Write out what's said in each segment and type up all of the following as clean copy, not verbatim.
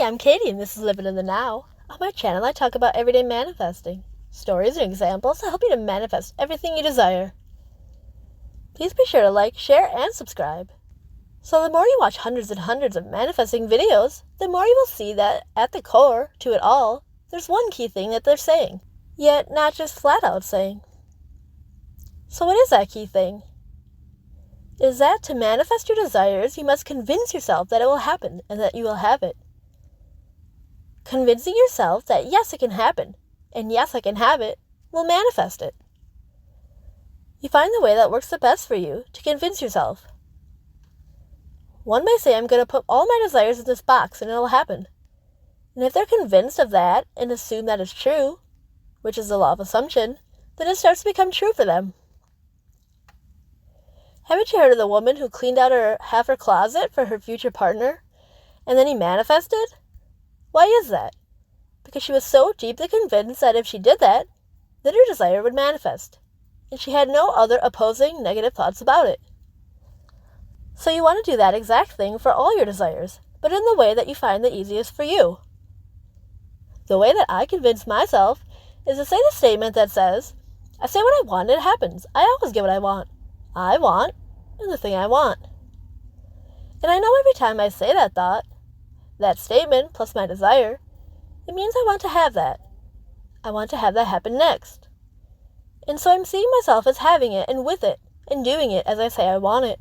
Hey, I'm Katie, and this is Living in the Now. On my channel, I talk about everyday manifesting, stories and examples to help you to manifest everything you desire. Please be sure to like, share, and subscribe. So the more you watch hundreds and hundreds of manifesting videos, the more you will see that at the core to it all, there's one key thing that they're saying, yet not just flat out saying. So what is that key thing? It is that to manifest your desires, you must convince yourself that it will happen and that you will have it. Convincing yourself that yes, it can happen, and yes, I can have it, will manifest it. You find the way that works the best for you to convince yourself. One may say, I'm going to put all my desires in this box and it'll happen. And if they're convinced of that and assume that is true, which is the law of assumption, then it starts to become true for them. Haven't you heard of the woman who cleaned out half her closet for her future partner, and then he manifested? Why is that? Because she was so deeply convinced that if she did that, then her desire would manifest, and she had no other opposing negative thoughts about it. So you want to do that exact thing for all your desires, but in the way that you find the easiest for you. The way that I convince myself is to say the statement that says, I say what I want and it happens. I always get what I want. I want, and the thing I want. And I know every time I say that thought, that statement plus my desire, it means I want to have that. I want to have that happen next. And so I'm seeing myself as having it and with it and doing it as I say I want it.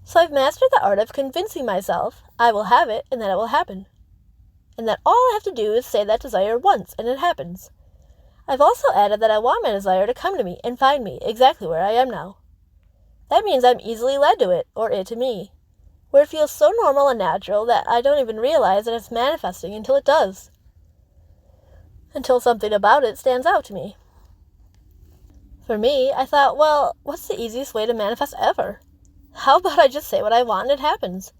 So I've mastered the art of convincing myself I will have it and that it will happen. And that all I have to do is say that desire once and it happens. I've also added that I want my desire to come to me and find me exactly where I am now. That means I'm easily led to it, or it to me, where it feels so normal and natural that I don't even realize that it's manifesting until it does. Until something about it stands out to me. For me, I thought, well, what's the easiest way to manifest ever? How about I just say what I want and it happens?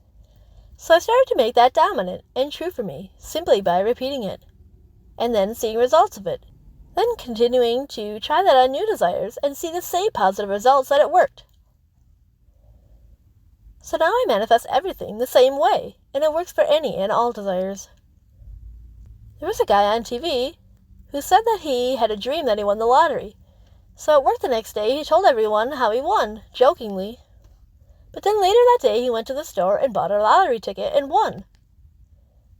So I started to make that dominant and true for me, simply by repeating it, and then seeing results of it. Then continuing to try that on new desires and see the same positive results that it worked. So now I manifest everything the same way, and it works for any and all desires. There was a guy on TV who said that he had a dream that he won the lottery. So at work the next day, he told everyone how he won, jokingly. But then later that day, he went to the store and bought a lottery ticket and won.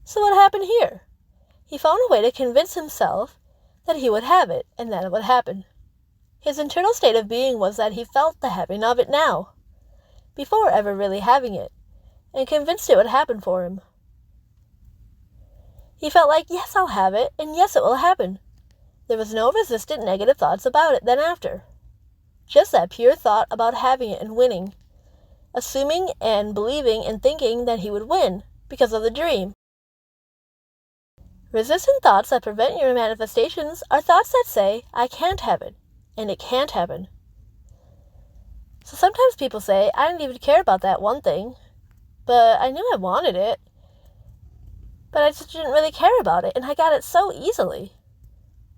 So what happened here? He found a way to convince himself that he would have it and that it would happen. His internal state of being was that he felt the having of it now, before ever really having it, and convinced it would happen for him. He felt like, yes, I'll have it, and yes, it will happen. There was no resistant negative thoughts about it then after. Just that pure thought about having it and winning, assuming and believing and thinking that he would win because of the dream. Resistant thoughts that prevent your manifestations are thoughts that say, I can't have it, and it can't happen. So sometimes people say, I didn't even care about that one thing, but I knew I wanted it, but I just didn't really care about it, and I got it so easily.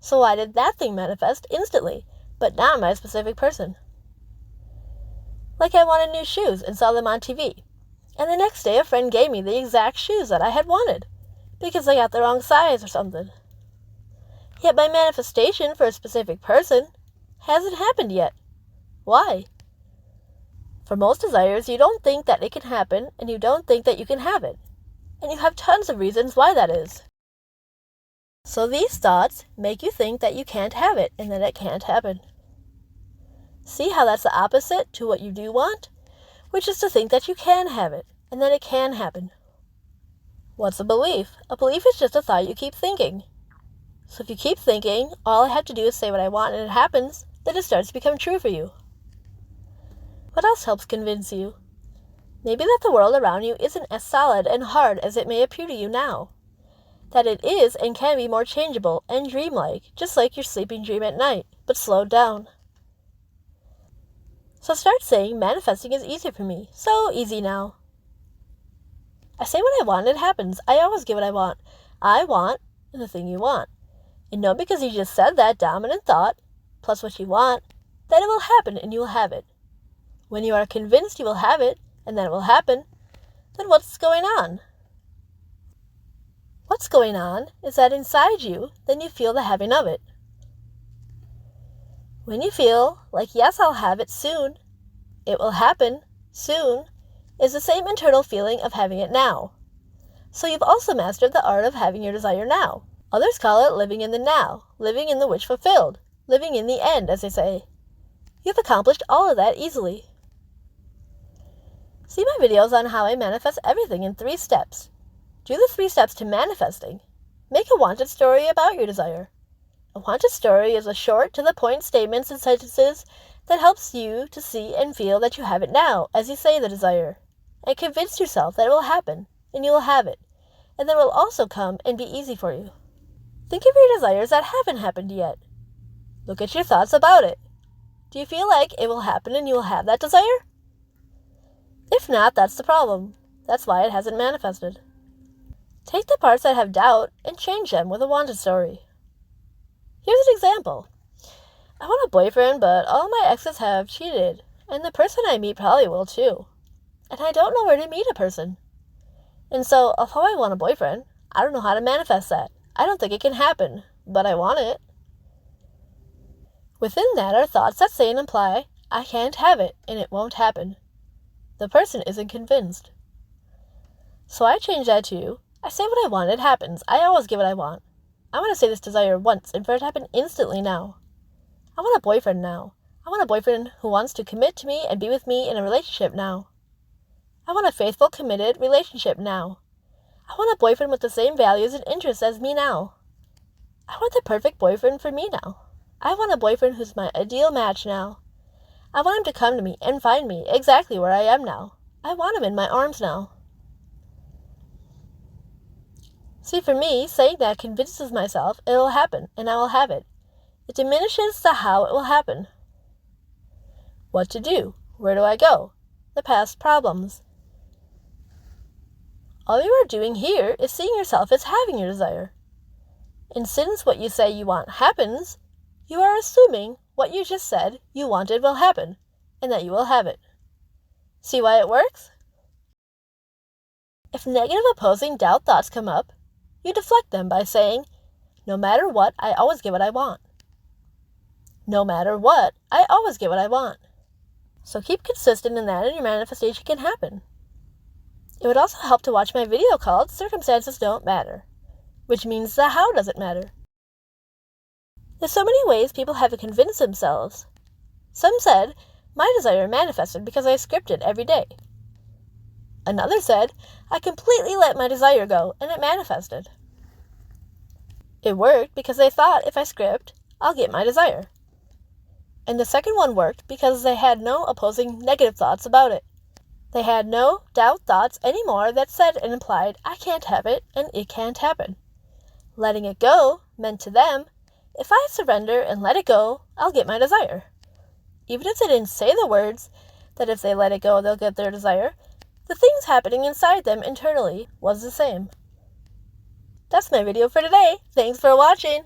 So why did that thing manifest instantly, but not my specific person? Like I wanted new shoes and saw them on TV, and the next day a friend gave me the exact shoes that I had wanted, because I got the wrong size or something. Yet my manifestation for a specific person hasn't happened yet. Why? For most desires, you don't think that it can happen, and you don't think that you can have it. And you have tons of reasons why that is. So these thoughts make you think that you can't have it, and that it can't happen. See how that's the opposite to what you do want, which is to think that you can have it, and that it can happen. What's a belief? A belief is just a thought you keep thinking. So if you keep thinking, all I have to do is say what I want and it happens, then it starts to become true for you. What else helps convince you? Maybe that the world around you isn't as solid and hard as it may appear to you now. That it is and can be more changeable and dreamlike, just like your sleeping dream at night, but slowed down. So start saying manifesting is easy for me, so easy now. I say what I want and it happens. I always get what I want. I want the thing you want. And know because you just said that dominant thought, plus what you want, that it will happen and you will have it. When you are convinced you will have it, and that it will happen, then what's going on? What's going on is that inside you, then you feel the having of it. When you feel like, yes, I'll have it soon, it will happen soon, is the same internal feeling of having it now. So you've also mastered the art of having your desire now. Others call it living in the now, living in the wish fulfilled, living in the end, as they say. You've accomplished all of that easily. See my videos on how I manifest everything in 3 steps. Do the 3 steps to manifesting. Make a wanted story about your desire. A wanted story is a short, to-the-point statements and sentences that helps you to see and feel that you have it now, as you say the desire, and convince yourself that it will happen, and you will have it, and then it will also come and be easy for you. Think of your desires that haven't happened yet. Look at your thoughts about it. Do you feel like it will happen and you will have that desire? If not, that's the problem. That's why it hasn't manifested. Take the parts that have doubt and change them with a wanted story. Here's an example. I want a boyfriend, but all my exes have cheated, and the person I meet probably will too. And I don't know where to meet a person. And so, although I want a boyfriend, I don't know how to manifest that. I don't think it can happen, but I want it. Within that are thoughts that say and imply, I can't have it, and it won't happen. The person isn't convinced. So I change that to, I say what I want, it happens. I always get what I want. I want to say this desire once and for it to happen instantly now. I want a boyfriend now. I want a boyfriend who wants to commit to me and be with me in a relationship now. I want a faithful, committed relationship now. I want a boyfriend with the same values and interests as me now. I want the perfect boyfriend for me now. I want a boyfriend who's my ideal match now. I want him to come to me and find me exactly where I am now. I want him in my arms now. See, for me, saying that convinces myself it will happen and I will have it. It diminishes the how it will happen. What to do? Where do I go? The past problems. All you are doing here is seeing yourself as having your desire. And since what you say you want happens, you are assuming what you just said you wanted will happen, and that you will have it. See why it works? If negative opposing doubt thoughts come up, you deflect them by saying, no matter what, I always get what I want. No matter what, I always get what I want. So keep consistent in that and your manifestation can happen. It would also help to watch my video called Circumstances Don't Matter, which means the how doesn't matter. There's so many ways people have to convince themselves. Some said, my desire manifested because I scripted every day. Another said, I completely let my desire go and it manifested. It worked because they thought if I script, I'll get my desire. And the second one worked because they had no opposing negative thoughts about it. They had no doubt thoughts anymore that said and implied, I can't have it and it can't happen. Letting it go meant to them, if I surrender and let it go, I'll get my desire. Even if they didn't say the words that if they let it go, they'll get their desire, the things happening inside them internally was the same. That's my video for today. Thanks for watching.